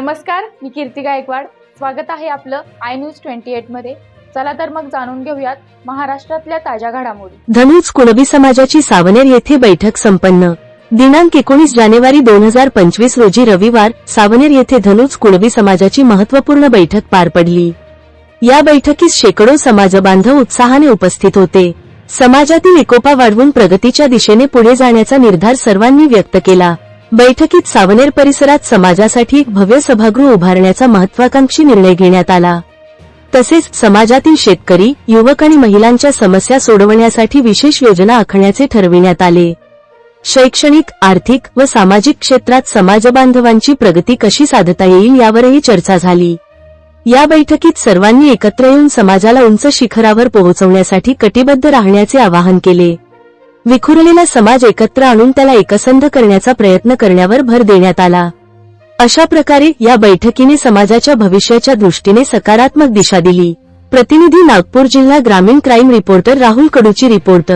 नमस्कार, मी कीर्ती गायकवाड. स्वागत आहे आपलं आय न्यूज 28 मध्ये. चला तर मग जाणून घेऊयात महाराष्ट्रातल्या ताज्या घडामोडी. धनुज कुणबी समाजाची सावनेर येथे बैठक संपन्न. दिनांक 19 जानेवारी 2025 रोजी रविवार सावनेर येथे धनुज कुणबी समाजाची महत्त्वपूर्ण बैठक पार पडली. या बैठकीस शेकडो समाजबांधव उत्साहाने उपस्थित होते. समाजातील एकोपा वाढवून प्रगतीच्या दिशेने पुढे जाण्याचा निर्धार सर्वांनी व्यक्त केला. बैठकीत सावनेर परिसरात समाजासाठी एक भव्य सभागृह उभारण्याचा महत्त्वाकांक्षी निर्णय घेण्यात आला. तसेच समाजातील शेतकरी, युवक आणि महिलांच्या समस्या सोडवण्यासाठी विशेष योजना आखण्याचे ठरविण्यात आले. शैक्षणिक, आर्थिक व सामाजिक क्षेत्रात समाजबांधवांची प्रगती कशी साधता येईल यावरही चर्चा झाली. या बैठकीत सर्वांनी एकत्र येऊन समाजाला उंच शिखरावर पोहोचवण्यासाठी कटिबद्ध राहण्याचे आवाहन केले. विखुरलेला समाज एकत्र आणून त्याला एकसंध करण्याचा प्रयत्न करण्यावर भर देण्यात आला. अशा प्रकारे या बैठकीने समाजाच्या भविष्याच्या दृष्टीने सकारात्मक दिशा दिली. प्रतिनिधी नागपूर जिल्हा ग्रामीण क्राईम रिपोर्टर राहुल कडूची रिपोर्ट.